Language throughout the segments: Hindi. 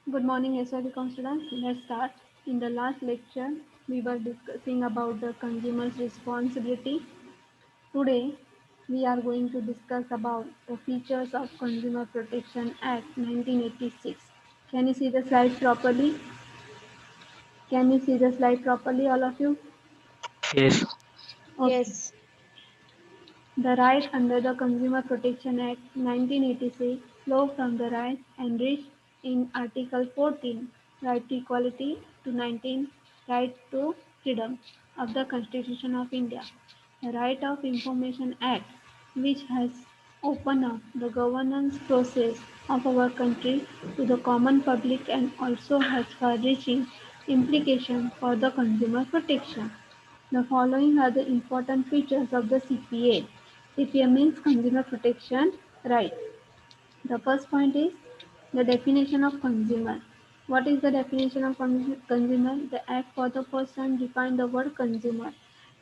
Good morning, SYBCom students. Let's start. In the last lecture, we were discussing about the consumer's responsibility. Today, we are going to discuss about the features of Consumer Protection Act 1986. Can you see the slide properly? Can you see the slide properly, all of you? Yes, Okay. Yes, The right under the Consumer Protection Act 1986 flow from the right enriched in Article 14, right to equality, to 19, right to freedom of the Constitution of India. The Right of Information Act, which has opened up the governance process of our country to the common public and also has far-reaching implications for the consumer protection. The following are the important features of the CPA. CPA means Consumer Protection Right. The first point is the definition of consumer. What is the definition of consumer? The Act for the first time defined the word consumer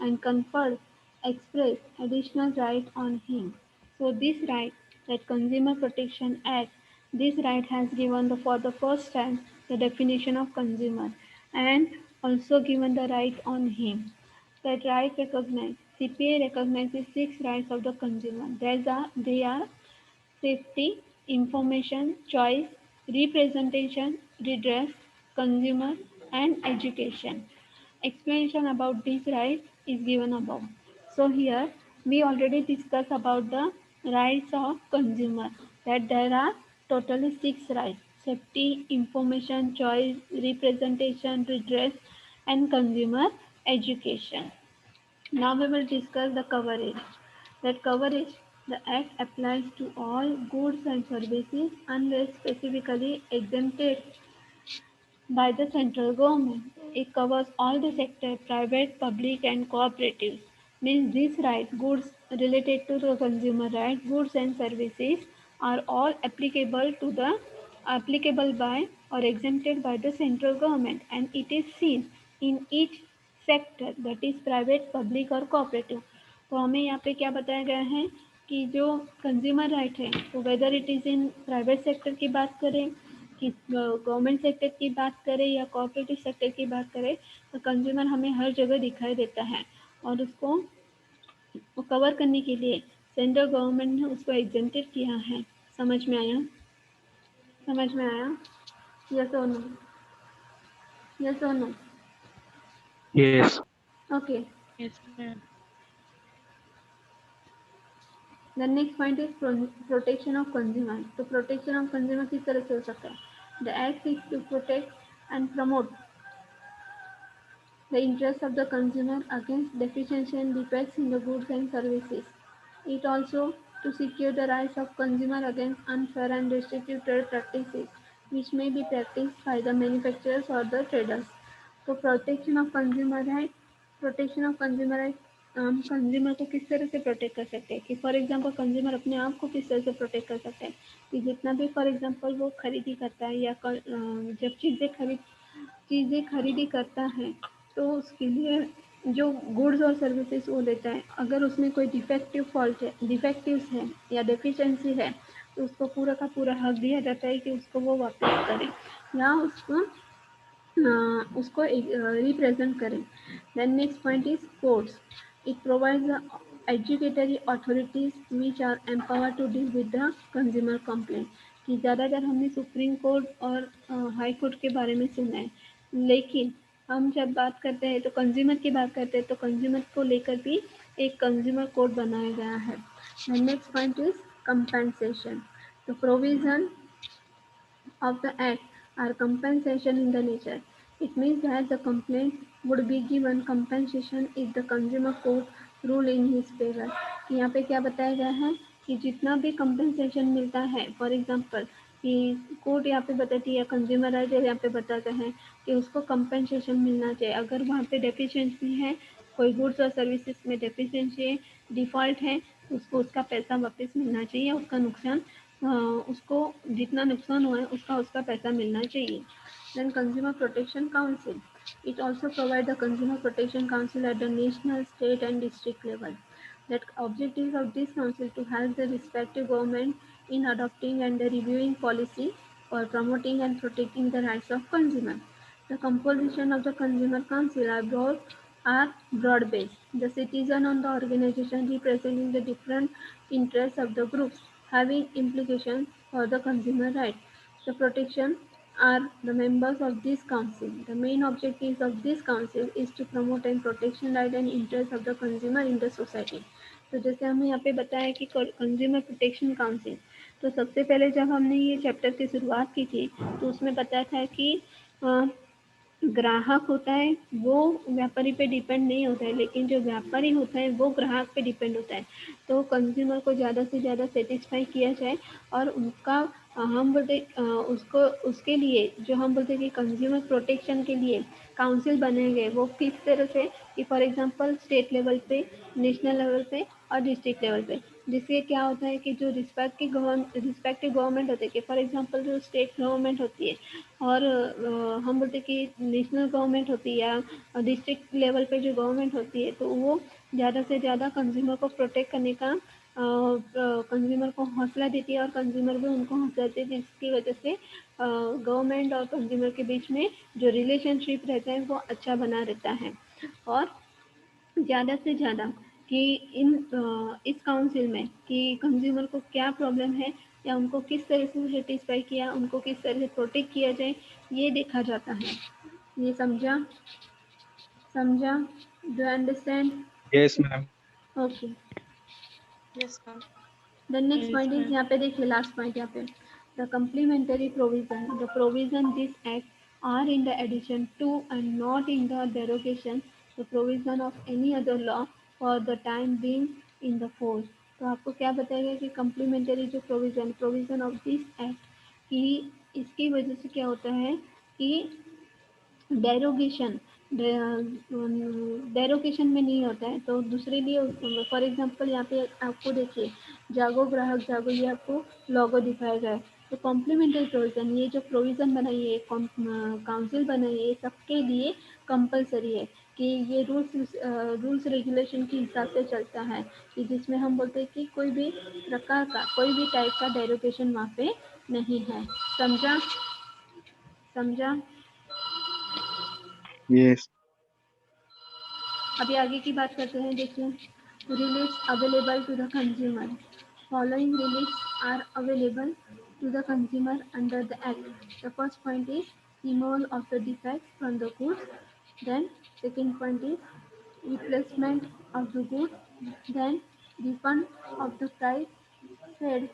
and conferred express additional right on him. So this right, that Consumer Protection Act, this right has given for the first time the definition of consumer and also given the right on him. That right recognized. CPA recognizes six rights of the consumer. They are safety, information, choice, representation, redress, consumer, and education. Explanation about these rights is given above. So here we already discussed about the rights of consumer, that there are totally six rights: safety, information, choice, representation, redress, and consumer education. Now we will discuss the coverage. That coverage, the Act applies to all goods and services unless specifically exempted by the central government. It covers all the sector, private, public and cooperatives. Means these rights, goods related to the consumer right, goods and services are all applicable by or exempted by the central government, and it is seen in each sector that is private public और कोऑपरेटिव. तो हमें यहाँ पे क्या बताया गया है कि जो कंज्यूमर राइट है तो whether it is in private sector की बात करें कि गवर्नमेंट सेक्टर की बात करें या कोऑपरेटिव सेक्टर की बात करें, तो कंज्यूमर हमें हर जगह दिखाई देता है और उसको कवर करने के लिए सेंट्रल गवर्नमेंट ने उसको एग्जेंटेड किया है. समझ में आया? समझ में आया? यस और नो? यस और no? yes, okay. yes, ma'am. The next point is protection of consumer. तो protection of consumer किस तरह से हो सकता है? The act is to protect and promote the interests of the consumer against deficiency and defects in the goods and services. It also to secure the rights of consumer against unfair and restrictive trade practices which may be practiced by the manufacturers or the traders. तो protection of consumer right, protection of consumer right, हम कंज्यूमर को किस तरह से प्रोटेक्ट कर सकते हैं कि फॉर एग्जांपल कंज्यूमर अपने आप को किस तरह से प्रोटेक्ट कर सकते हैं कि जितना भी फॉर एग्जांपल वो खरीदी करता है या जब चीज़ें खरीदी करता है तो उसके लिए जो गुड्स और सर्विसेज वो लेता है, अगर उसमें कोई डिफेक्टिव्स है या डेफिशिएंसी है तो उसको पूरा का पूरा हक दिया जाता है कि उसको वो वापस करें या उसको रिप्रेजेंट करें. Then next point is courts. It provides educatory authorities which are empower to deal with the consumer complaint. कि ज़्यादातर हमने सुप्रीम कोर्ट और हाई कोर्ट के बारे में सुना है, लेकिन हम जब बात करते हैं तो कंज्यूमर की बात करते हैं तो कंज्यूमर को लेकर भी एक कंज्यूमर कोड बनाया गया है. Next point is compensation. The provision of the Act are compensation in the nature. It means that the complainant would be given compensation if the consumer court rule in his favor. कि यहाँ पे क्या बताया गया है कि जितना भी compensation मिलता है, फॉर एग्जाम्पल कि कोर्ट यहाँ पे बताती है या कंज्यूमर राइट यहाँ पे बताता है कि उसको कंपेंसेशन मिलना चाहिए अगर वहाँ पे डेफिशिएंसी है, कोई गुड्स और सर्विसेज में डेफिशिएंसी है, डिफॉल्ट है, तो उसको उसका पैसा वापस मिलना चाहिए, उसका नुकसान उसको जितना नुकसान हुआ है उसका पैसा मिलना चाहिए. Then consumer protection council. It also provide the consumer protection council at the national, state and district level. That objectives of this council to help the respective government in adopting and reviewing policy for promoting and protecting the rights of consumer. The composition of the Consumer Council are broad-based. The citizen and the organization representing the different interests of the groups having implications for the consumer rights. The protection are the members of this council. The main objectives of this council is to promote and protection right and interest of the consumer in the society. तो जैसे हमें यहाँ पे बताया कि कंज्यूमर प्रोटेक्शन काउंसिल, तो सबसे पहले जब हमने ये चैप्टर की शुरुआत की थी तो उसमें बताया था कि ग्राहक होता है वो व्यापारी पे डिपेंड नहीं होता है, लेकिन जो व्यापारी होता है वो ग्राहक पे डिपेंड होता है। तो कंज्यूमर को ज़्यादा से ज़्यादा सेटिस्फाई किया जाए और उनका हम बोलते उसको उसके लिए जो हम बोलते हैं कि कंज्यूमर प्रोटेक्शन के लिए काउंसिल बनाए गए वो किस तरह से कि फॉर एग्जांपल स्टेट लेवल पे, नेशनल लेवल पे और डिस्ट्रिक्ट लेवल पे, जिससे क्या होता है कि जो रिस्पेक्टिव गवर्नमेंट होते हैं कि फॉर एग्जांपल जो स्टेट गवर्नमेंट होती है और हम बोलते हैं कि नेशनल गवर्नमेंट होती है या डिस्ट्रिक्ट लेवल पे जो गवर्नमेंट होती है, तो वो ज़्यादा से ज़्यादा कंज्यूमर को प्रोटेक्ट करने का कंज्यूमर को हौसला देती है और कंज्यूमर भी उनको हौसला देती है, जिसकी वजह से गवर्नमेंट और कंज्यूमर के बीच में जो रिलेशनशिप रहता है वो अच्छा बना रहता है। और ज़्यादा से ज़्यादा कि इस काउंसिल में कि कंज्यूमर को क्या प्रॉब्लम है या उनको किस तरह से सेटिस्फाई किया, उनको किस तरह से प्रोटेक्ट किया जाए, ये देखा जाता है। ये समझा? समझा? Do understand? Yes, ma'am. Okay. Yes, ma'am. The next Yes, point is ma'am. यहाँ पे देखिए लास्ट पॉइंट यहाँ पे the complementary provision the provision this act are in the addition to and not in the derogation the provision of any other law for the time being in the force. तो आपको क्या बताएगा कि कम्प्लीमेंटरी जो प्रोविजन ऑफ दिस एक्ट कि इसकी वजह से क्या होता है कि डेरोगेशन डेरोगेशन में नहीं होता है, तो दूसरे लिए फॉर एग्जांपल यहाँ पे आपको देखिए जागो ग्राहक जागो ये आपको लोगो दिखाया गया है। तो कॉम्प्लीमेंट्री प्रोविजन ये जो प्रोविजन बनाई है काउंसिल बनाई है ये सबके लिए कंपलसरी है कि ये रूल्स रेगुलेशन के हिसाब से चलता है कि जिसमें हम बोलते हैं कि कोई भी प्रकार का कोई भी टाइप का डेरोगेशन वहाँ पे नहीं है। समझा? समझा? Yes. अभी आगे की बात करते हैं। देखिए reliefs available to the consumer following reliefs are available to the consumer under the act. The first point is removal of the defect from the goods, then second point is replacement of the goods, then refund of the price paid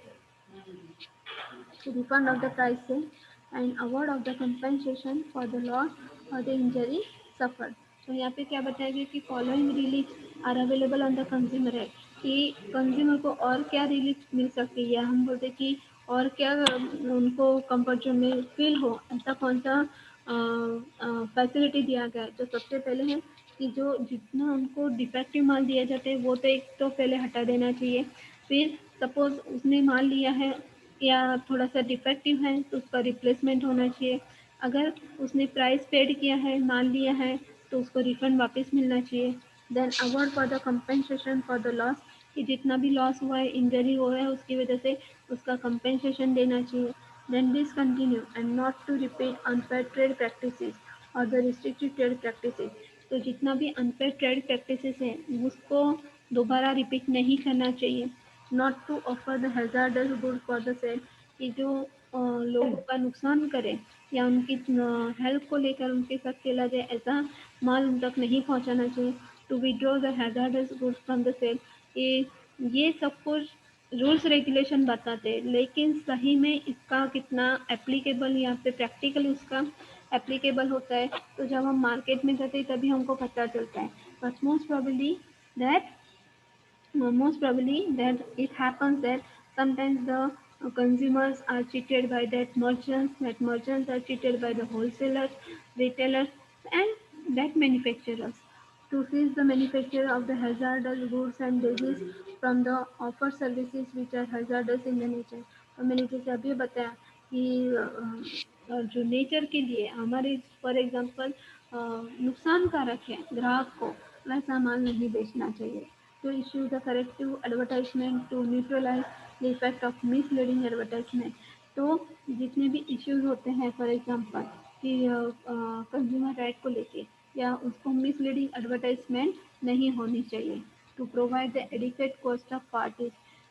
refund of the price paid and award of the compensation for the loss or the injury suffered। तो यहाँ पे क्या बताया गया कि following relief are available on the consumer है कि कंज्यूमर को और क्या रिलीफ मिल सकती है, हम बोलते कि और क्या उनको कंफर्ट जोन में फील हो, ऐसा कौन सा फैसिलिटी दिया गया है। तो सबसे पहले है कि जो जितना उनको डिफेक्टिव माल दिया जाता है वो तो एक तो पहले हटा देना चाहिए। फिर सपोज उसने माल लिया है या थोड़ा सा डिफेक्टिव है तो उसका रिप्लेसमेंट होना चाहिए। अगर उसने प्राइस पेड किया है माल लिया है तो उसको रिफंड वापस मिलना चाहिए। Then award for the compensation for the loss कि जितना भी लॉस हुआ है इंजरी हुआ है उसकी वजह से उसका कंपेंसेशन देना चाहिए। Then discontinue and not to repeat unfair trade practices और द रिस्ट्रिक्टेड ट्रेड प्रैक्टिसेस। तो जितना भी अनफेयर ट्रेड प्रैक्टिसेस है उसको दोबारा रिपीट नहीं करना चाहिए। Not to offer the hazardous good for the sale कि जो लोगों का नुकसान करे या उनकी हेल्थ को लेकर उनके साथ खेला जाए ऐसा माल उन तक नहीं पहुंचाना चाहिए। To withdraw the hazardous goods from the sale ये सब कुछ रूल्स रेगुलेशन बताते हैं, लेकिन सही में इसका कितना एप्लीकेबल यहाँ पे प्रैक्टिकल उसका एप्लीकेबल होता है तो जब हम मार्केट में जाते हैं तभी हमको पता चलता है। But that most probably that it happens that sometimes the consumers are cheated by that merchants are cheated by the wholesalers, retailers and that manufacturers to seize the manufacture of the hazardous goods and disease from the offer services which are hazardous in the nature। और मैंने जैसे अभी बताया कि जो नेचर के लिए हमारे फॉर एग्जांपल नुकसान कारक है ग्राहक को वैसा माल नहीं बेचना चाहिए। To issue the corrective advertisement to neutralize the effect of misleading advertisement। तो जितने भी इश्यूज होते हैं फॉर एग्जांपल कि कंज्यूमर राइट को लेके या उसको मिसलीडिंग एडवर्टाइजमेंट नहीं होनी चाहिए to provide the adequate cost of parties.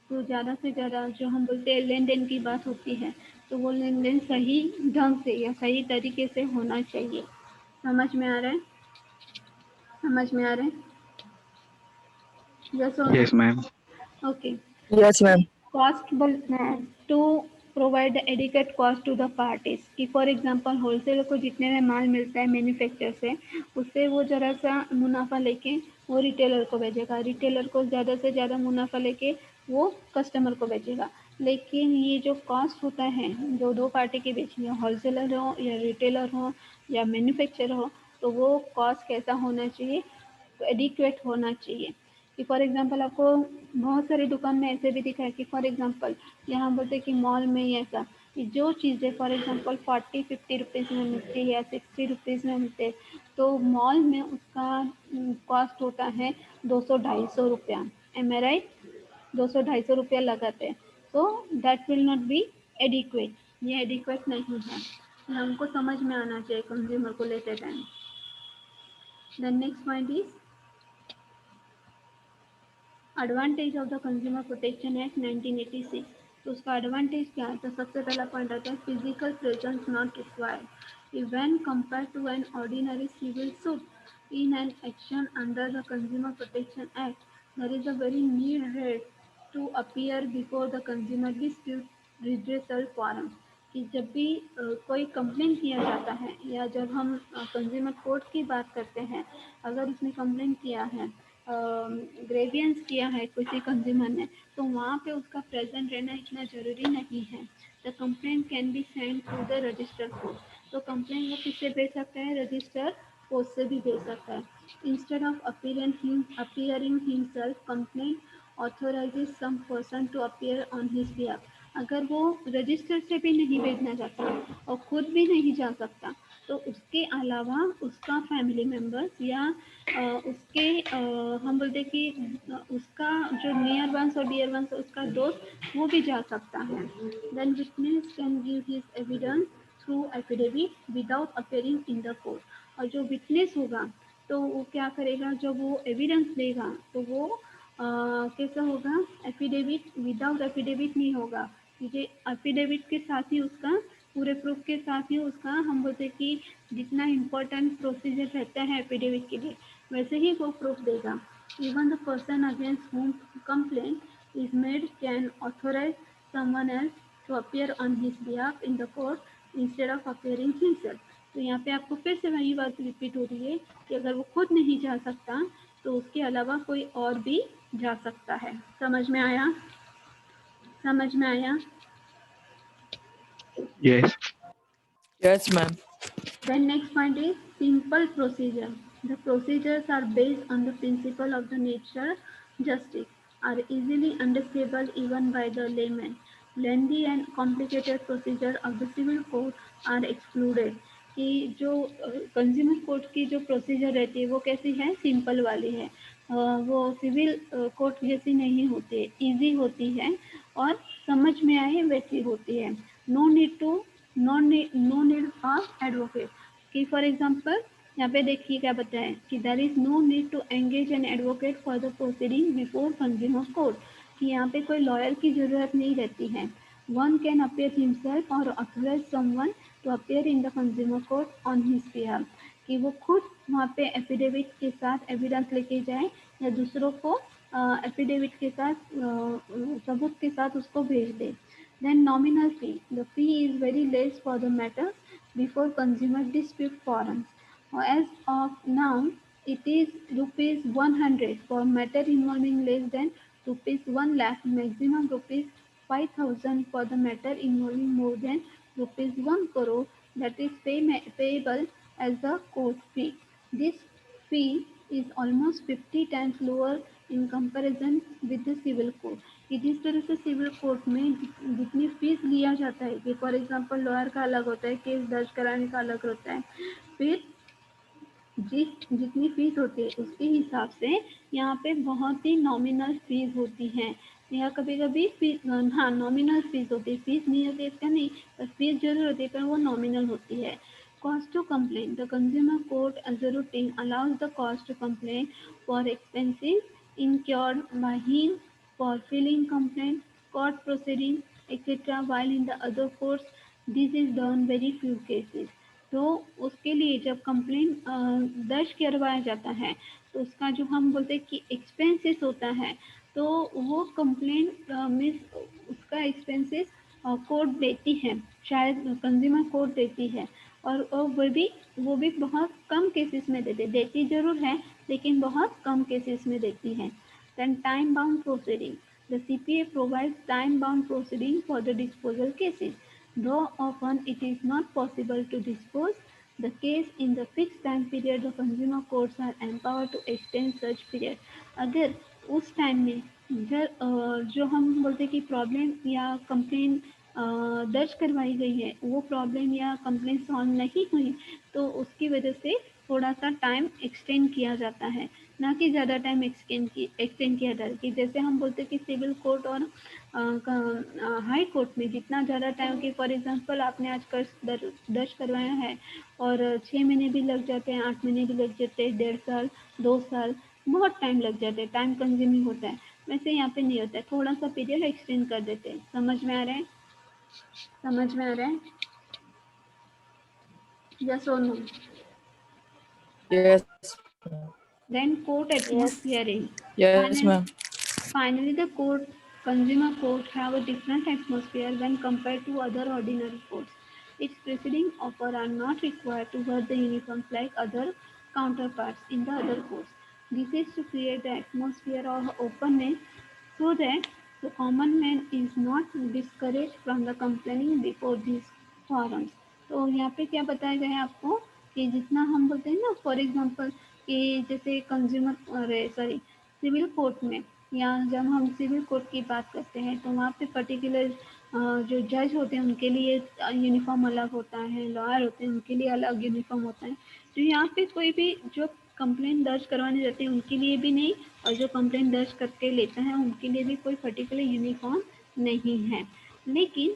तो ज़्यादा से ज़्यादा जो हम बोलते हैं लेन देन की बात होती है तो वो लेन देन सही ढंग से या सही तरीके से होना चाहिए। समझ में आ रहा है? समझ में आ रहा है? यस और Yes, ma'am. No? Okay. Yes, ma'am. Cost to provide the adequate cost to the parties कि फॉर एग्जांपल होलसेलर को जितने में माल मिलता है मैन्युफैक्चर से उससे वो ज़रा सा मुनाफा लेके वो रिटेलर को बेचेगा, रिटेलर को ज़्यादा से ज़्यादा मुनाफा लेके वो कस्टमर को बेचेगा। लेकिन ये जो कॉस्ट होता है जो दो पार्टी के बीच में होलसेलर हो या रिटेलर हो या मैन्युफैक्चर हो तो वो कॉस्ट कैसा होना चाहिए? एडिक्वेट होना चाहिए। कि फॉर एग्जांपल आपको बहुत सारी दुकान में ऐसे भी दिखा है कि फॉर एग्जांपल यहाँ बोलते कि मॉल में ही ऐसा जो चीज़ें फॉर एग्जांपल 40-50 रुपीज़ में मिलती है या 60 रुपीज़ में मिलते हैं तो मॉल में उसका कॉस्ट होता है 200-250 रुपया। एम आई राइट? 200-250 रुपया लगाते हैं तो that will not be adequate. ये एडिक्वेट नहीं है, ये हमको समझ में आना चाहिए कंज्यूमर को लेते time. The next point is advantage of the consumer protection act 1986। तो उसका एडवांटेज क्या है? तो सबसे पहला पॉइंट आता है physical presence not required when compare to an ordinary civil suit in an action under the consumer protection act there is a very need rate to appear before the consumer dispute redressal forum. कि जब भी कोई कंप्लेन किया जाता है या जब हम कंज्यूमर कोर्ट की बात करते हैं अगर उसने कंप्लेन किया है ग्रेवियंस किया है किसी कंज्यूमर ने तो वहाँ पे उसका प्रेजेंट रहना इतना ज़रूरी नहीं है। The complain can be send to the register post. तो कंप्लेन वो किससे भेज सकता है? रजिस्टर पोस्ट से भी भेज सकता है। Instead of appearing himself complaint authorizes some person to appear on his behalf। अगर वो रजिस्टर से भी नहीं भेजना चाहता और खुद भी नहीं जा सकता तो उसके अलावा उसका फैमिली मेम्बर्स या उसके हम बोलते कि उसका जो नियर वंस और डियर वंस उसका दोस्त वो भी जा सकता है। Then witness can give his evidence through affidavit without appearing in the court. और जो विटनेस होगा तो वो क्या करेगा? जब वो एविडेंस देगा तो वो कैसा होगा? एफिडेविट विदाउट एफिडेविट नहीं होगा। ये एफिडेविट के साथ ही उसका पूरे प्रूफ के साथ ही उसका हम बोलते कि जितना इम्पोर्टेंट प्रोसीजर रहता है एफिडेविट के लिए वैसे ही वो प्रूफ देगा। Even the person against whom complaint is made can authorise someone else to appear on his behalf in the court instead of appearing himself. तो यहाँ पे आपको फिर से वही बात रिपीट हो रही है कि अगर वो खुद नहीं जा सकता तो उसके अलावा कोई और भी जा सकता है। समझ में आया? समझ में आया? Yes. Yes, ma'am. Then next point is simple procedure. The procedures are based on the principle of the natural justice, are easily understandable even by the layman. Lengthy and complicated procedure of the civil court are excluded। कि जो कंज्यूमर कोर्ट की जो प्रोसीजर रहती है वो कैसी है? सिंपल वाली है। वो सिविल कोर्ट जैसी नहीं होती है, ईजी होती है और समझ में आए वैसी होती है। No need to no need of advocate. कि फॉर एग्जांपल यहाँ पे देखिए क्या बताया कि there is no need to engage an advocate for the proceeding before consumer court. कि यहाँ पे कोई लॉयर की जरूरत नहीं रहती है। वन कैन अपेयर हिमसेल्फ और authorise someone to appear in the consumer court on his behalf. कि वो खुद वहाँ पे एफिडेविट के साथ एविडेंस लेके जाए या दूसरों को एफिडेविट के साथ सबूत के साथ उसको भेज दे। Then nominal fee. The fee is very less for the matters before consumer dispute forums. As of now, it is rupees 100 for matter involving less than rupees 1 lakh, maximum rupees 5,000 for the matter involving more than rupees 1 crore, that is payable as the court fee. This fee is almost 50 times lower in comparison with the civil court। कि जिस तरह से सिविल कोर्ट में जितनी फीस लिया जाता है कि फॉर एग्जांपल लॉयर का अलग होता है, केस दर्ज कराने का अलग होता है, फिर जितनी फीस होती है उसके हिसाब से यहाँ पे बहुत ही नॉमिनल फीस होती है। या कभी-कभी फीस, हाँ नॉमिनल फीस होती है, फीस नहीं होती इसका नहीं, पर फीस जरूर होती है, पर वो नॉमिनल होती है। Cost to complain. The consumer court as a routine allows the cost to complain for expenses incurred by him for filing complaint, court proceedings, etc. While in the other courts, this is done very few cases. तो उसके लिए जब कंप्लेन दर्ज करवाया जाता है तो उसका जो हम बोलते हैं कि एक्सपेंसेस होता है, तो वो कंप्लेन मीन्स उसका एक्सपेंसेस कोर्ट देती है, शायद कंज्यूमर कोर्ट देती है, और वो भी बहुत कम केसेस में देती ज़रूर है, लेकिन बहुत कम केसेस में देती है। Then time bound proceeding. The CPA provides time bound proceeding for the disposal cases. Though often it is not possible to dispose the case in the fixed time period, the consumer courts are empowered to extend such period. अगर उस टाइम में जो हम बोलते हैं कि प्रॉब्लम या कंप्लेन दर्ज करवाई गई है, वो प्रॉब्लम या कंप्लेन सॉल्व नहीं हुई, तो उसकी वजह से थोड़ा सा टाइम एक्सटेंड किया जाता है, ना कि ज़्यादा टाइम एक्सटेंड किया जाता है। कि जैसे हम बोलते हैं कि सिविल कोर्ट और हाई कोर्ट में जितना ज़्यादा टाइम की, फॉर एग्जांपल आपने आज कर्ज दर्ज करवाया है और 6 महीने भी लग जाते हैं, 8 महीने भी लग जाते हैं, 1.5 साल, 2 साल, बहुत टाइम लग जाते हैं, टाइम कंज्यूमिंग होता है। वैसे यहाँ पे नहीं होता है, थोड़ा सा पीरियड एक्सटेंड कर देते हैं। समझ में आ रहा है? समझ में आ रहा है? यस और no? Yes. Then court atmosphere. Yes, ma'am. Finally, the consumer court have a different atmosphere when compared to other ordinary courts. Its proceedings often are not required to wear the uniforms like other counterparts in the other courts. This is to create the atmosphere of openness so that the common man is not discouraged from the complaining before these forums. तो यहाँ पे क्या बताया गया है आपको कि जितना हम बोलते हैं ना, फॉर एग्जांपल कि जैसे कंज्यूमर, अरे सॉरी, सिविल कोर्ट में, या जब हम सिविल कोर्ट की बात करते हैं तो वहाँ पे पर्टिकुलर जो जज होते हैं उनके लिए यूनिफॉर्म अलग होता है, लॉयर होते हैं उनके लिए अलग यूनिफॉर्म होता है। तो यहाँ पे कोई भी जो कंप्लेंट दर्ज करवाने जाते हैं उनके लिए भी नहीं, और जो कंप्लेंट दर्ज करके लेता है उनके लिए भी कोई पर्टिकुलर यूनिफॉर्म नहीं है। लेकिन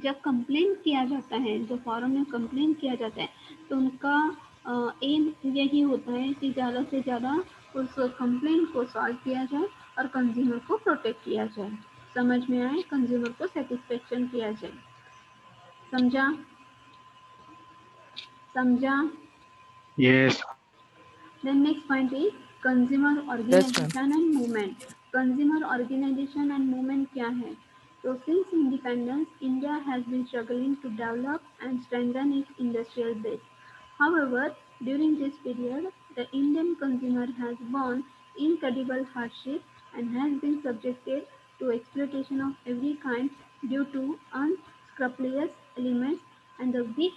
जब कंप्लेन किया जाता है, जो फॉरम में कंप्लेन किया जाता है, तो उनका एम यही होता है कि ज़्यादा से ज़्यादा उस कंप्लेन को सॉल्व किया जाए और कंज्यूमर को प्रोटेक्ट किया जाए। समझ में आए? कंज्यूमर को सेटिस्फेक्शन किया जाए। समझा? समझा? Yes. Then next point is consumer Yes, ma'am. organization and movement. Consumer organization and movement क्या है? So since independence, India has been struggling to develop and strengthen its industrial base. However, during this period, the Indian consumer has borne incredible hardship and has been subjected to exploitation of every kind due to unscrupulous elements and the weak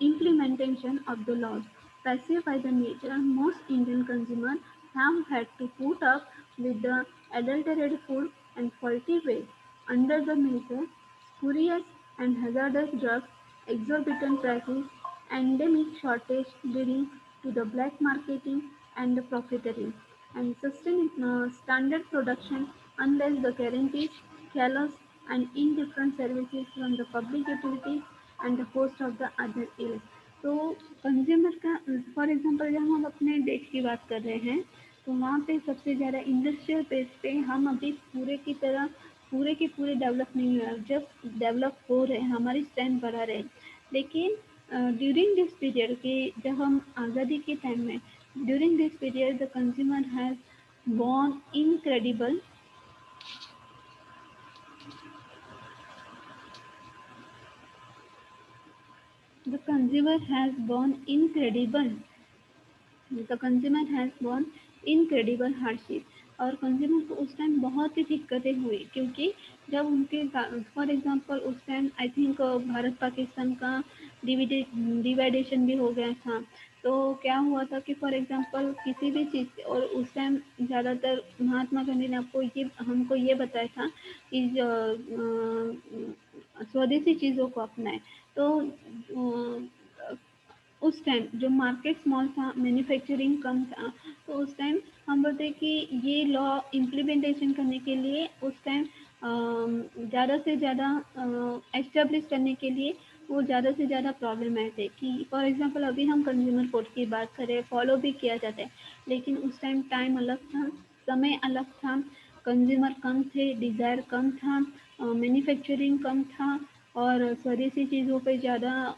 implementation of the laws. Passive by the nature, most Indian consumers have had to put up with the adulterated food and faulty waste. Under the measure, spurious and hazardous drugs, exorbitant prices, endemic shortage leading to the black marketing and the profiteering, and standard production unless the guarantees, callous and indifferent services from the public utilities and the host of the other ills. तो कंज्यूमर का, फॉर एग्जांपल जब हम अपने देश की बात कर रहे हैं तो वहाँ पे सबसे ज़्यादा इंडस्ट्रियल बेस पे हम अभी पूरे के पूरे डेवलप नहीं हुए। जब डेवलप हो रहे हैं, हमारी स्ट्रेंथ बढ़ा रहे हैं, लेकिन ड्यूरिंग दिस पीरियड के, जब हम आज़ादी के टाइम में, during this period the consumer has born incredible the consumer has borne incredible the consumer has born incredible hardship. और कंज्यूमर को उस टाइम बहुत ही दिक्कतें हुई, क्योंकि जब उनके, फॉर एग्जांपल उस time I think Bharat Pakistan का डिवाइडेशन भी हो गया था। तो क्या हुआ था कि फॉर एग्जांपल किसी भी चीज़, और उस टाइम ज़्यादातर महात्मा गांधी ने हमको ये बताया था कि स्वदेशी चीज़ों को अपनाएं। तो उस टाइम जो मार्केट स्मॉल था, मैन्युफैक्चरिंग कम था, तो उस टाइम हम बोलते हैं कि ये लॉ इम्प्लीमेंटेशन करने के लिए उस टाइम ज़्यादा से ज़्यादा एस्टेब्लिश करने के लिए वो ज़्यादा से ज़्यादा प्रॉब्लम आए थे कि फॉर एग्जांपल अभी हम कंज्यूमर कोर्ट की बात करें, फॉलो भी किया जाता है, लेकिन उस टाइम टाइम अलग था, समय अलग था, कंज्यूमर कम थे, डिज़ायर कम था, मैन्युफैक्चरिंग कम था और स्वदेशी चीज़ों पे ज़्यादा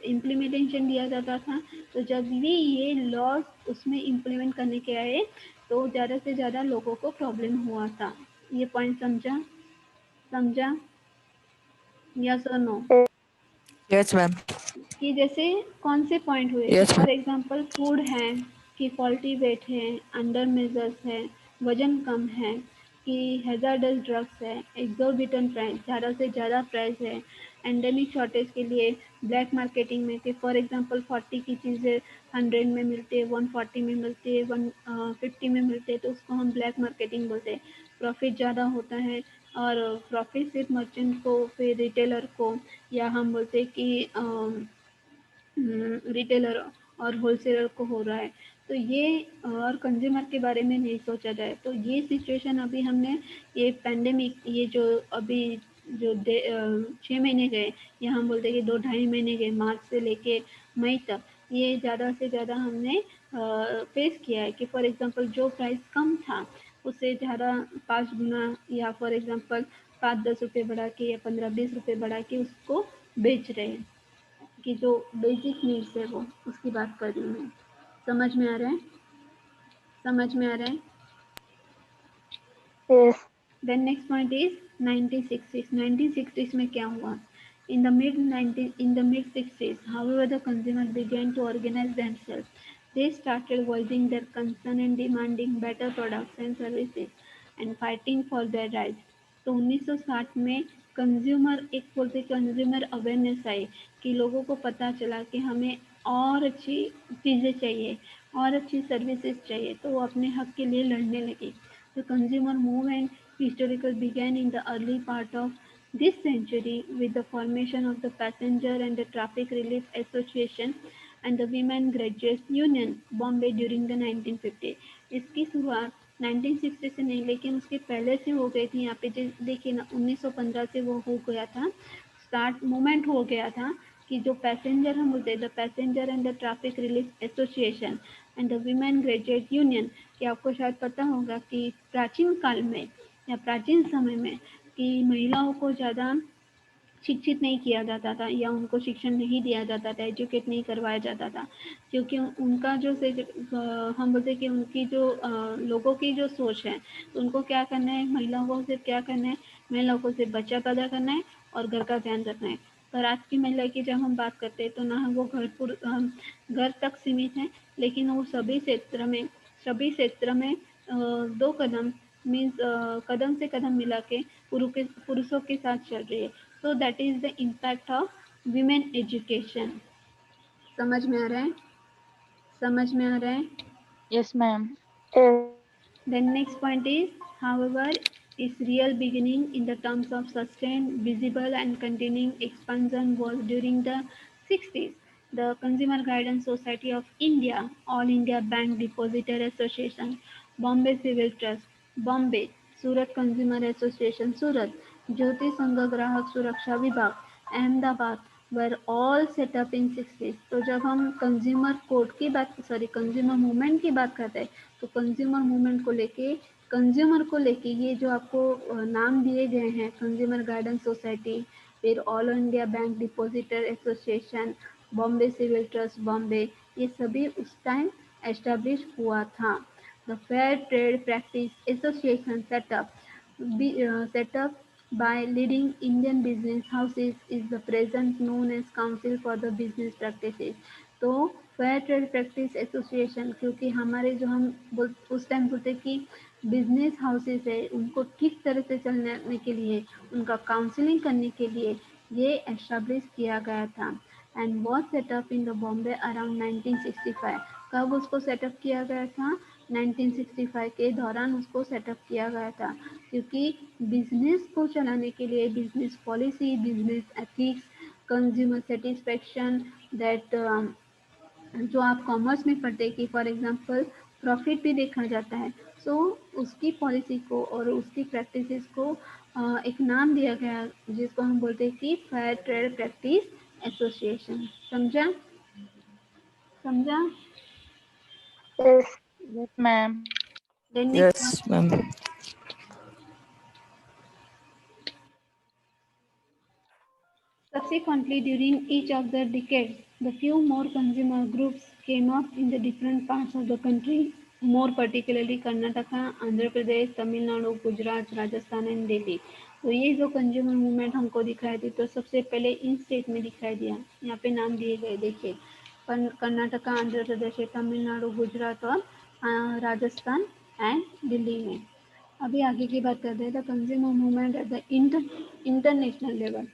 इम्प्लीमेंटेशन दिया जाता था। तो जब भी ये लॉज उसमें इम्प्लीमेंट करने के आए तो ज़्यादा से ज़्यादा लोगों को प्रॉब्लम हुआ था। ये पॉइंट समझा? समझा? यस और नो? Yes, ma'am. कि जैसे कौन से पॉइंट हुए कि Yes, ma'am. For example food है, कि फॉल्टी वेट है, अंडर मेजर्स है, वजन कम है, कि हैजार्डस ड्रग्स है, एग्जॉर्बिटेंट प्राइस, ज़्यादा से ज़्यादा प्राइस है, एंडेमिक शॉर्टेज के लिए ब्लैक मार्केटिंग में कि फॉर एग्जांपल 40 की चीज़ें 100 में मिलती है, 140 में मिलती है, 150 में मिलती है, तो उसको हम ब्लैक मार्केटिंग बोलते हैं। प्रॉफिट ज़्यादा होता है और प्रॉफिट सिर्फ मर्चेंट को, फिर रिटेलर को, या हम बोलते हैं कि रिटेलर और होलसेलर को हो रहा है। तो ये और कंज्यूमर के बारे में नहीं सोचा जाए तो ये सिचुएशन अभी हमने ये पैंडेमिक, ये जो अभी जो 6 महीने गए, या हम बोलते हैं कि 2 ढाई महीने गए, मार्च से लेके मई तक, ये ज़्यादा से ज़्यादा हमने फेस किया है कि फॉर एग्जांपल जो प्राइस कम था उससे ज़्यादा 5 गुना, या फॉर एग्जांपल 5-10 रुपये बढ़ा के या 15-20 रुपये बढ़ा के उसको बेच रहे हैं कि जो बेसिक नीड्स है वो उसकी बात कर रही हूँ मैं। समझ में आ रहा है? समझ में आ रहा है? Yes. Then next point is 1960s. 1960s में क्या हुआ? In the mid 60s, however, the consumers began to organize themselves. They started voicing their concern and demanding better products and services and fighting for their rights. तो 1960 में कंज्यूमर एक बोलते कंज्यूमर अवेयरनेस आई कि लोगों को पता चला कि हमें और अच्छी चीज़ें चाहिए और अच्छी सर्विसेज चाहिए, तो वो अपने हक के लिए लड़ने लगे। The consumer movement historical began in the early part of this century with the formation of the Passenger and the Traffic Relief Association and the Women Graduates Union, Bombay during the 1950। इसकी शुरुआत 1960 से नहीं लेकिन उसके पहले से हो गई थी। यहाँ पे देखिए ना 1915 से वो हो गया था, स्टार्ट मूवमेंट हो गया था कि जो पैसेंजर हम बोलते हैं the passenger and the traffic relief association and the women graduate union, कि आपको शायद पता होगा कि प्राचीन काल में या प्राचीन समय में कि महिलाओं को ज़्यादा शिक्षित नहीं किया जाता था या उनको शिक्षण नहीं दिया जाता था, एजुकेट नहीं करवाया जाता था, क्योंकि उनका जो से हम बोलते कि उनकी जो लोगों की जो सोच है, तो उनको क्या करना है, महिलाओं को सिर्फ क्या करना है, महिलाओं को सिर्फ बच्चा पैदा करना है और घर का ध्यान रखना है। पर आज की महिला की जब हम बात करते हैं तो ना वो घर तक सीमित है, लेकिन वो सभी क्षेत्र में 2 कदम मीन्स कदम से कदम मिला के पुरुषों के साथ चल रही है। So that is the impact of women education. समझ में आ रहा है? समझ में आ रहा है? Yes, ma'am. Yes. Then next point is, however, its real beginning in the terms of sustained, visible and continuing expansion was during the 60s. The Consumer Guidance Society of India, All India Bank Depository Association, Bombay Civil Trust, Bombay, Surat Consumer Association, Surat, Jyoti Sangha ग्राहक सुरक्षा विभाग, Ahmedabad, were all set up in 60s। तो जब हम कंज्यूमर कोर्ट की बात, सॉरी कंज्यूमर मूवमेंट की बात करते हैं, तो कंज्यूमर को लेके ये जो आपको नाम दिए गए हैं, कंज्यूमर गाइडेंस सोसाइटी, फिर all India bank depositor association, Bombay civil trust Bombay, ये सभी उस टाइम एस्टेब्लिश हुआ था। The fair trade practice association set up by leading Indian business houses is the present known as Council for the Business Practices। तो फेयर ट्रेड प्रैक्टिस एसोसिएशन, क्योंकि हमारे जो उस टाइम बोलते कि बिजनेस हाउसेस है, उनको ठीक तरह से चलने के लिए, उनका काउंसलिंग करने के लिए ये एस्टेब्लिश किया गया था and was setup in the Bombay around 1965। कब उसको सेटअप किया गया था? 1965 के दौरान उसको सेटअप किया गया था, क्योंकि बिजनेस को चलाने के लिए business policy, business ethics, consumer satisfaction, that जो आप कॉमर्स में पढ़ते कि फॉर एग्जांपल प्रॉफिट भी देखा जाता है। सो उसकी पॉलिसी को और उसकी प्रैक्टिसेस को एक नाम दिया गया जिसको हम बोलते हैं कि फेयर ट्रेड प्रैक्टिस एसोसिएशन। समझा? समझा? Yes. Yes, ma'am. Then next one. Yes, ma'am. Subsequently, during each of the decades, the few more consumer groups came up in the different parts of the country, more particularly Karnataka, Andhra Pradesh, Tamil Nadu, Gujarat, Rajasthan and Delhi. तो ये जो कंज्यूमर मूवमेंट हमको दिखाई दी तो सबसे पहले इन स्टेट में दिखाई दिया। यहाँ पे नाम दिए गए देखिए, कर्नाटका, आंध्र प्रदेश, तमिलनाडु, गुजरात और राजस्थान एंड दिल्ली में। अभी आगे की बात करते हैं the consumer movement at the international level.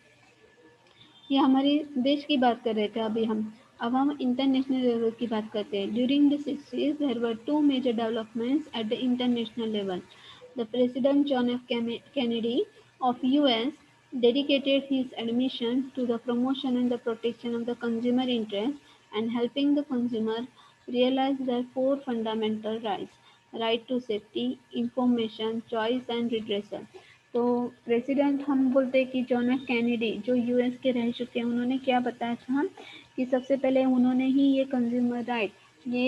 ये हमारे देश की बात कर रहे थे अभी हम। अब हम इंटरनेशनल लेवल की बात करते हैं। During the 60s there were two major developments at the international level. The president John F Kennedy of US dedicated his admission to the promotion and the protection of the consumer interest and helping the consumer realize their four fundamental rights: right to safety, information, choice and redressal। तो प्रेसिडेंट हम बोलते हैं कि जॉन एफ कैनेडी जो यूएस के रह चुके हैं, उन्होंने क्या बताया था कि सबसे पहले उन्होंने ही ये कंज्यूमर राइट ये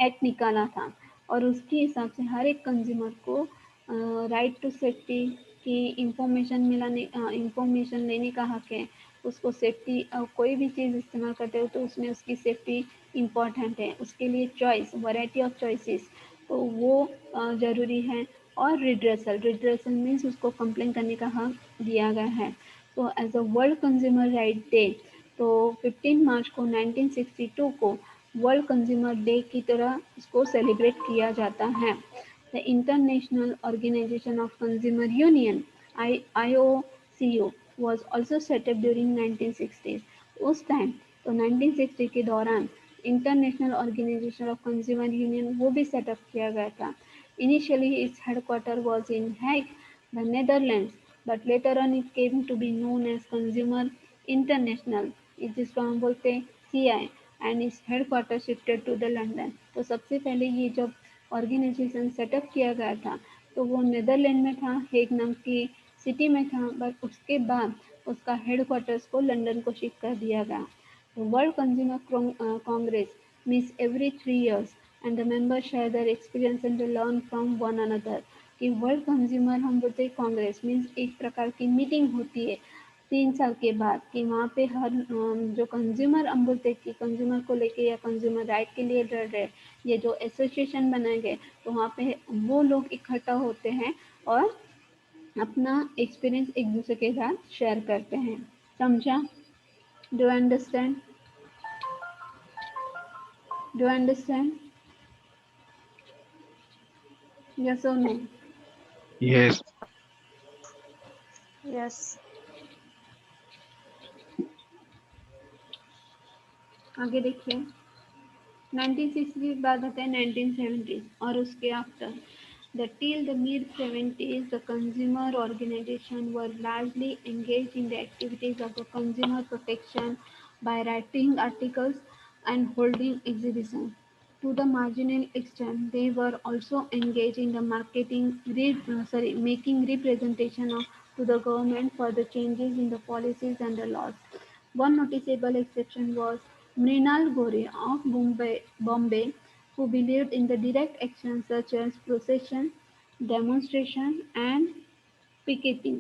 एक्ट निकाला था और उसके हिसाब से हर एक कंज्यूमर को राइट टू सेफ्टी की इंफॉर्मेशन लेने का हक है। उसको सेफ्टी कोई भी चीज़ इस्तेमाल करते हो तो उसमें उसकी सेफ्टी इम्पॉर्टेंट है। उसके लिए चॉइस, वैरायटी ऑफ चॉइसेस तो वो ज़रूरी है। और रिड्रेसल मीन्स उसको कंप्लेन करने का हक दिया गया है। तो as a world consumer right day तो 15 मार्च को 1962 को वर्ल्ड कंज्यूमर डे की तरह इसको सेलिब्रेट किया जाता है। The international organisation of consumer union IOCU was also set up during 1960s। उस टाइम तो 1960 के दौरान international organisation of consumer union वो भी सेटअप किया गया था। Initially its headquarters was in Hague, the Netherlands, but later on it came to be known as Consumer International, जिसको हम बोलते हैं CI, and its headquarters shifted to the London। तो सबसे पहले ये जब ऑर्गेनाइजेशन सेटअप किया गया था तो वो नीदरलैंड में था, हेग नाम की सिटी में था, बट उसके बाद उसका हेडक्वार्टर्स को लंदन को शिफ्ट कर दिया गया। World consumer Congress meets every 3 years and the members share their experience and they learn from one another। कि वर्ल्ड कंज्यूमर हम बोलते हैं कांग्रेस मीन्स एक प्रकार की मीटिंग होती है 3 साल के बाद कि वहाँ पे हर जो कंज्यूमर हम बोलते हैं कि कंज्यूमर को लेके या कंज्यूमर राइट के लिए लड़ रहे ये जो एसोसिएशन बनाए गए तो वहाँ पे वो लोग इकट्ठा होते हैं और अपना एक्सपीरियंस एक दूसरे के साथ शेयर करते हैं। समझा? Do understand? Do understand? Yes और नो? Yes. Yes. आगे देखिए 1960 के बाद आता है 1970 और उसके after till the mid 70s the consumer organization were largely engaged in the activities of the consumer protection by writing articles and holding exhibitions. To the marginal extent, they were also engaged in the making representation to the government for the changes in the policies and the laws. One noticeable exception was Mrinal Gore of Bombay, who believed in the direct action such as procession, demonstration, and picketing।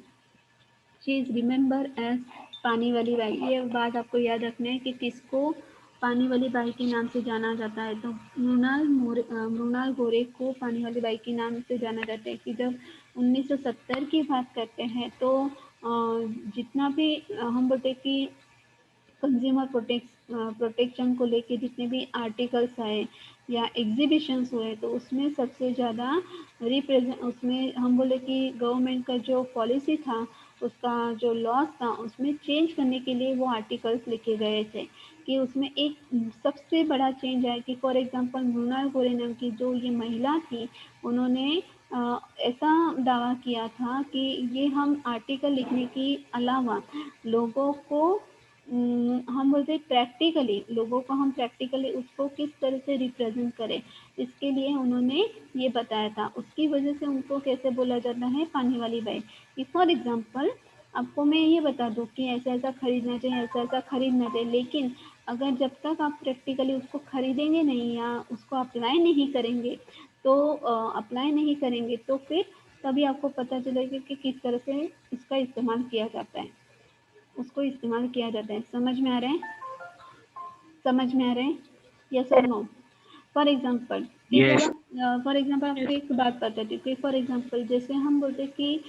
She is remember as Pani Wali by. ये बात आपको याद रखना है कि किसको पानी वाली बाई के नाम से जाना जाता है। तो मृणाल गोरे को पानी वाली बाई के नाम से जाना जाता है कि जब 1970 की बात करते हैं तो जितना भी हम बोलते कि कंज्यूमर प्रोटेक्शन को लेके जितने भी आर्टिकल्स आए या एग्जीबिशंस हुए तो उसमें सबसे ज़्यादा रिप्रेजेंट उसमें हम बोले कि गवर्नमेंट का जो पॉलिसी था उसका जो लॉस था उसमें चेंज करने के लिए वो आर्टिकल्स लिखे गए थे कि उसमें एक सबसे बड़ा चेंज है कि फॉर एग्जांपल मृणाल गोरे नाम की जो ये महिला थी उन्होंने ऐसा दावा किया था कि ये हम आर्टिकल लिखने के अलावा लोगों को हम बोलते हैं प्रैक्टिकली, लोगों को हम प्रैक्टिकली उसको किस तरह से रिप्रेजेंट करें, इसके लिए उन्होंने ये बताया था। उसकी वजह से उनको कैसे बोला जाता है, पानी वाली बाई। कि फॉर एग्जाम्पल आपको मैं ये बता दूँ कि ऐसा ऐसा खरीदना चाहिए, ऐसा ऐसा खरीदना चाहिए, लेकिन अगर जब तक आप प्रैक्टिकली उसको खरीदेंगे नहीं या उसको अप्लाई नहीं करेंगे तो फिर तभी आपको पता चलेगा कि किस तरह से इसका इस्तेमाल किया जाता है, उसको इस्तेमाल किया जाता है। समझ में आ रहा है? समझ में आ रहा है? यस और नो? For example Yes. आपको एक बात बताती हूँ कि फॉर एग्जाम्पल जैसे हम बोलते हैं कि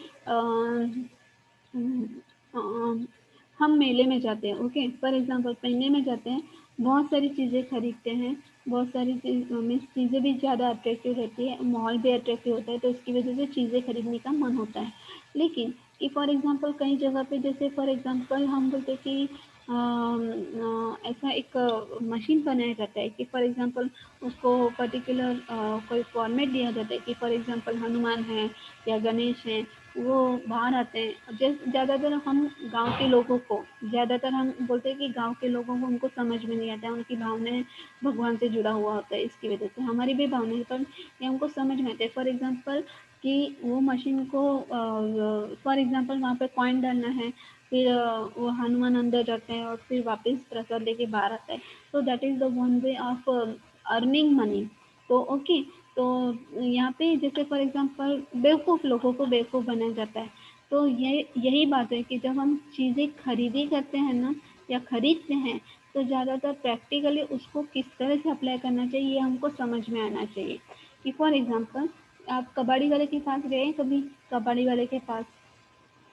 हम मेले में जाते हैं, ओके, फॉर एग्जाम्पल मेले में जाते हैं, बहुत सारी चीज़ें खरीदते हैं, बहुत सारी चीज़ें भी ज़्यादा अट्रैक्टिव रहती है, माहौल भी अट्रैक्टिव होता है, तो इसकी वजह से चीज़ें खरीदने का मन होता है। लेकिन कि फॉर एग्जाम्पल कई जगह पे जैसे फॉर एग्जाम्पल हम बोलते हैं कि ऐसा एक मशीन बनाया जाता है कि फॉर एग्जांपल उसको पर्टिकुलर कोई फॉर्मेट दिया जाता है कि फॉर एग्जांपल हनुमान है या गणेश है, वो बाहर आते हैं। ज़्यादातर हम गांव के लोगों को, ज़्यादातर हम बोलते हैं कि गांव के लोगों को उनको समझ में नहीं आता है, उनकी भावनाएं भगवान से जुड़ा हुआ होता है, इसकी वजह से हमारी भी भावनाएं पर ये हमको समझ में आते हैं। फॉर एग्जांपल कि वो मशीन को फॉर एग्जांपल वहाँ पे कॉइन डालना है, फिर वो हनुमान अंदर जाते हैं और फिर वापस प्रसाद लेके बाहर आता है, तो that is the one way of earning money. तो ओके, तो यहाँ पे जैसे फॉर एग्जांपल बेवकूफ़ लोगों को बेवकूफ़ बनाया जाता है। तो ये यही बात है कि जब हम चीज़ें खरीदी करते हैं ना या खरीदते हैं, तो ज़्यादातर प्रैक्टिकली उसको किस तरह से अप्लाई करना चाहिए ये हमको समझ में आना चाहिए। कि फॉर एग्जांपल आप कबाड़ी वाले के पास गए कभी? कबाड़ी वाले के पास,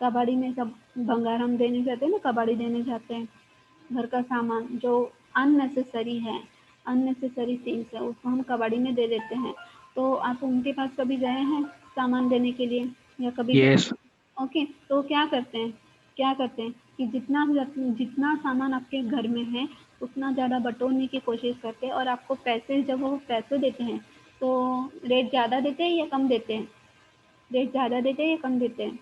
कबाड़ी में सब भंगार हम देने जाते हैं ना, कबाड़ी देने जाते हैं, घर का सामान जो अननेसेसरी है, अननेसेसरी थिंग्स है, उसको हम कबाड़ी में दे देते हैं। तो आप उनके पास कभी गए हैं सामान देने के लिए या कभी गए? Yes. ओके, तो क्या करते हैं कि जितना जितना सामान आपके घर में है उतना ज़्यादा बटोरने की कोशिश करते हैं, और आपको पैसे जब वो पैसे देते हैं तो रेट ज़्यादा देते हैं या कम देते हैं? रेट ज़्यादा देते हैं या कम देते हैं?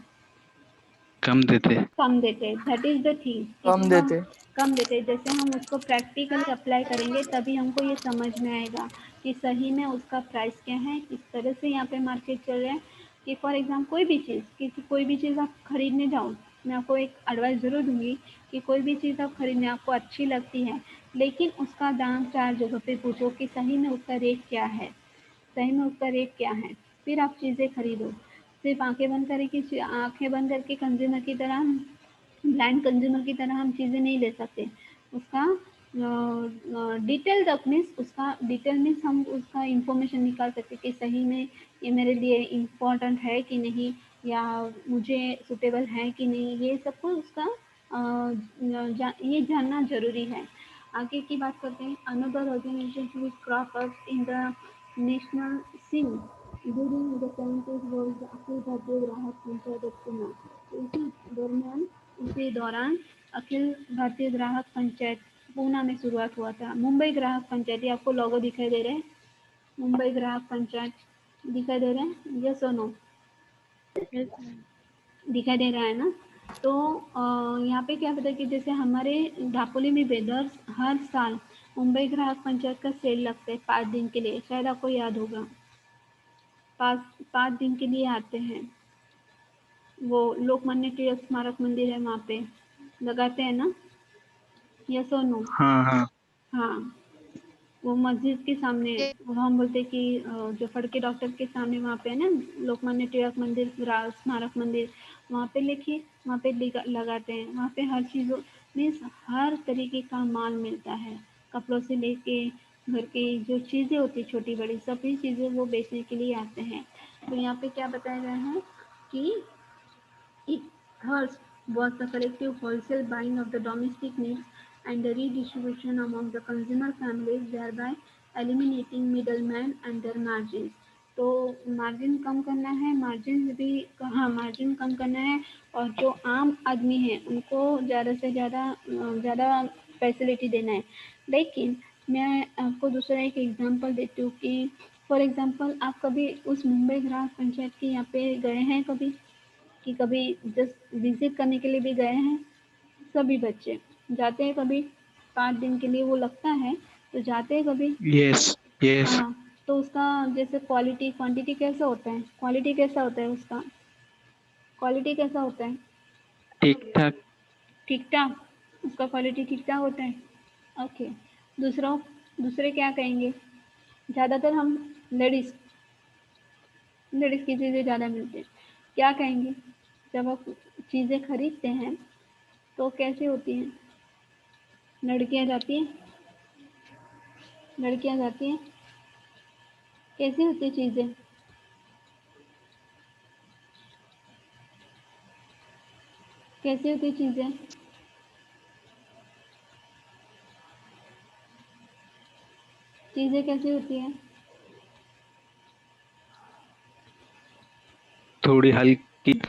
कम देते। कम देते हैं। दैट इज द थिंग कि कम जब हम देते। कम देते हैं, जैसे हम उसको प्रैक्टिकली अप्लाई करेंगे तभी हमको ये समझ में आएगा कि सही में उसका प्राइस क्या है, किस तरह से यहाँ पे मार्केट चल रहा है। कि फॉर एग्जाम्पल कोई भी चीज़ आप खरीदने जाओ, मैं आपको एक एडवाइस ज़रूर दूंगी कि कोई भी चीज़ आप खरीदने आपको अच्छी लगती है, लेकिन उसका दाम 4 जगह पे पूछो कि सही में उसका रेट क्या है, सही में उसका रेट क्या है, फिर आप चीज़ें खरीदो। सिर्फ आंखें बंद करके कंज्यूमर की तरह, ब्लाइंड कंज्यूमर की तरह हम चीज़ें नहीं ले सकते। उसका डिटेल मीन्स हम उसका इंफॉर्मेशन निकाल सकते कि सही में ये मेरे लिए इम्पोर्टेंट है कि नहीं, या मुझे सुटेबल है कि नहीं, ये सब कुछ उसका ये जानना जरूरी है। आगे की बात करते हैं। Another organisation which crop up in the national scene during the 70s was the Akhil Bharatiya Grahak panchayat इज्तिमा। तो इसी दौरान अखिल भारतीय ग्राहक पंचायत पूना में शुरुआत हुआ था। मुंबई ग्राहक पंचायत, ये आपको लोगो दिखाई दे रहे हैं? मुंबई ग्राहक पंचायत दिखाई दे रहे हैं? यस और नो? दिखाई दे रहा है ना? तो यहाँ पे क्या पता है कि जैसे हमारे दापोली में वेदर्स हर साल मुंबई ग्राहक पंचायत का सेल लगता है 5 दिन के लिए, शायद आपको याद होगा। 5 दिन के लिए आते हैं, वो लोकमान्य टिळक स्मारक मंदिर है वहाँ पे लगाते हैं ना? यस और नो? हाँ हाँ। हाँ, वो मस्जिद के सामने है, और हम बोलते हैं कि जो फड़के डॉक्टर के सामने वहाँ पे है ना, लोकमान्य टिळक मंदिर, स्मारक मंदिर, वहाँ पे लिखिए, वहाँ पे लगाते हैं। वहाँ पे हर चीज़ मीन्स हर तरीके का माल मिलता है, कपड़ों से लेके घर की जो चीज़ें होती छोटी बड़ी सभी चीज़ें वो बेचने के लिए आते हैं। तो यहाँ पे क्या बताया गया है कि it thus was the collective wholesale buying of the domestic needs and the redistribution among the consumer families, thereby eliminating middlemen and their margins. तो मार्जिन कम करना है, मार्जिन कम करना है, और जो आम आदमी है उनको ज़्यादा से ज़्यादा फैसिलिटी देना है। लेकिन मैं आपको दूसरा एक एग्जांपल देती हूँ कि फॉर एग्जांपल आप कभी उस मुंबई ग्राहक पंचायत के यहाँ पे गए हैं कभी? कि कभी जस्ट विजिट करने के लिए भी गए हैं सभी बच्चे? जाते हैं कभी 5 दिन के लिए, वो लगता है तो जाते हैं कभी। Yes. Yes. हाँ, तो उसका जैसे क्वालिटी क्वांटिटी कैसा होता है, क्वालिटी कैसा होता है उसका, क्वालिटी कैसा होता है, ठीक ठाक. ठीक ठाक, उसका क्वालिटी ठीक ठाक होता है। ओके, दूसरे क्या कहेंगे, ज़्यादातर हम लेडीज़ लेडीज़ की चीज़ें ज़्यादा मिलती हैं, क्या कहेंगे जब आप चीज़ें खरीदते हैं तो कैसे होती हैं, लड़कियां जाती हैं, लड़कियां जाती हैं, कैसी होती चीज़ें, कैसी होती चीज़ें, चीज़ें कैसी होती हैं, थोड़ी हल्की.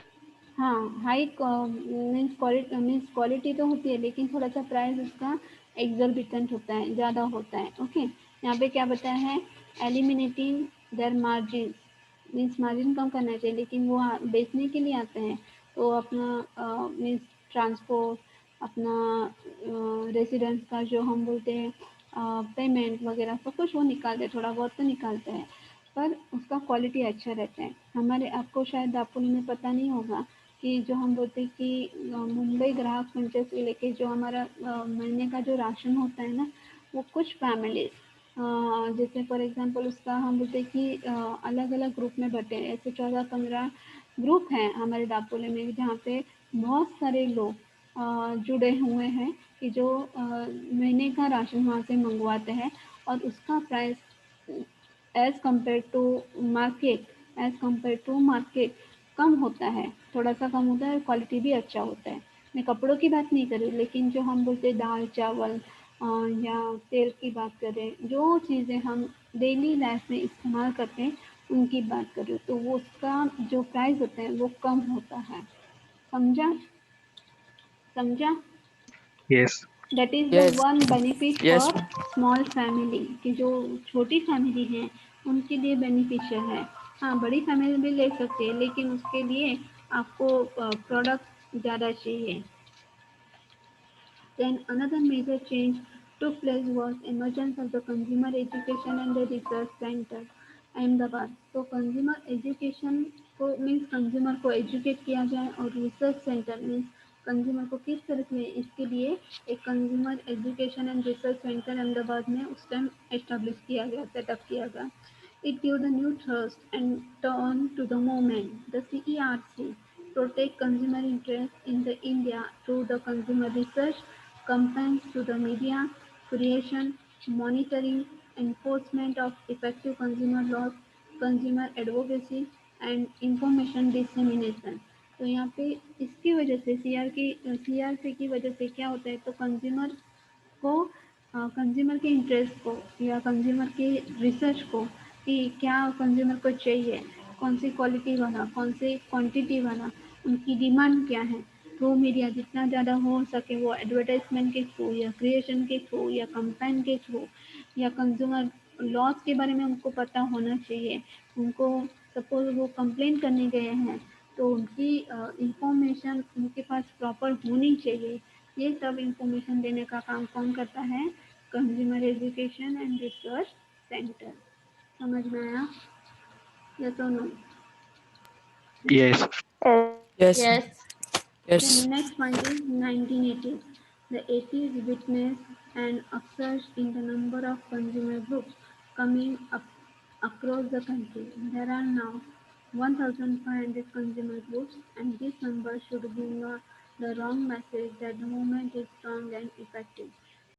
हाँ, हाई मीन्स क्वालिटी तो होती है लेकिन थोड़ा सा प्राइस उसका एग्जॉर्बिटेंट होता है, ज़्यादा होता है। ओके, यहाँ पे क्या बताया है, eliminating their margin, means margin कम करना चाहिए, लेकिन वो बेचने के लिए आते हैं तो अपना मीन्स ट्रांसपोर्ट, अपना रेसिडेंस का जो हम बोलते हैं पेमेंट वगैरह सब कुछ वो निकालते हैं, थोड़ा बहुत तो निकालते हैं, पर उसका क्वालिटी अच्छा रहता है। हमारे आपको शायद दापोली में पता नहीं होगा कि जो हम बोलते हैं कि मुंबई ग्राहक मंच से लेके जो हमारा महीने का जो राशन होता है ना, वो कुछ फैमिलीज जैसे फॉर एग्जांपल उसका हम बोलते हैं कि अलग अलग ग्रुप में बटे हैं, ऐसे 14-15 ग्रुप हैं हमारे दापोली में जहाँ पे बहुत सारे लोग जुड़े हुए हैं कि जो महीने का राशन वहाँ से मंगवाते हैं और उसका price as compare to market कम होता है, थोड़ा सा कम होता है और क्वालिटी भी अच्छा होता है। मैं कपड़ों की बात नहीं कर रही, लेकिन जो हम बोलते हैं दाल चावल या तेल की बात करें, जो चीज़ें हम डेली लाइफ में इस्तेमाल करते हैं उनकी बात करें तो वो उसका जो प्राइस होता है वो कम होता है। समझा, समझा, Yes. That is the Yes. One benefit Yes. For small family कि जो छोटी फैमिली हैं उनके लिए बेनिफिशियल है। हाँ, बड़ी फैमिली भी ले सकते हैं लेकिन उसके लिए आपको प्रोडक्ट ज़्यादा चाहिए। Then another major change took place was emergence of the Consumer Education and the Research Center, Ahmedabad. तो कंज्यूमर एजुकेशन को मीन्स कंज्यूमर को एजुकेट किया जाए और रिसर्च सेंटर मीन्स कंज्यूमर को किस तरह से, इसके लिए एक consumer education and research centre Ahmedabad में उस टाइम एस्टेब्लिश किया गया, सेटअप किया गया। It gave the new thrust and turn to the movement. The CERC protect consumer interest in the India through the consumer research, campaigns to the media, creation, monitoring, enforcement of effective consumer laws, consumer advocacy and information dissemination। तो यहाँ पे इसकी वजह से सीआरसी की वजह से क्या होता है, तो कंज्यूमर को कंज्यूमर के इंटरेस्ट को या कंज्यूमर के रिसर्च को कि क्या कंज्यूमर को चाहिए, कौन सी क्वालिटी वाला, कौन सी क्वांटिटी वाला, उनकी डिमांड क्या है, थ्रू मीडिया जितना ज़्यादा हो सके वो एडवर्टाइजमेंट के थ्रू या क्रिएशन के थ्रू या कंपेन के थ्रू या कंज्यूमर लॉस के बारे में उनको पता होना चाहिए। उनको सपोज वो कंप्लेन करने गए हैं तो उनकी इंफॉर्मेशन उनके पास प्रॉपर होनी चाहिए। ये सब इंफॉर्मेशन देने का काम कौन करता है, consumer education and research centre. समझ में आया या तो no. Yes. Yes. Yes. Then Yes. next point is 1980s. The 80s witnessed an upsurge in the number of consumer groups coming up across the country. There are now 1,500 consumer groups, and this number should give not the wrong message that the movement is strong and effective.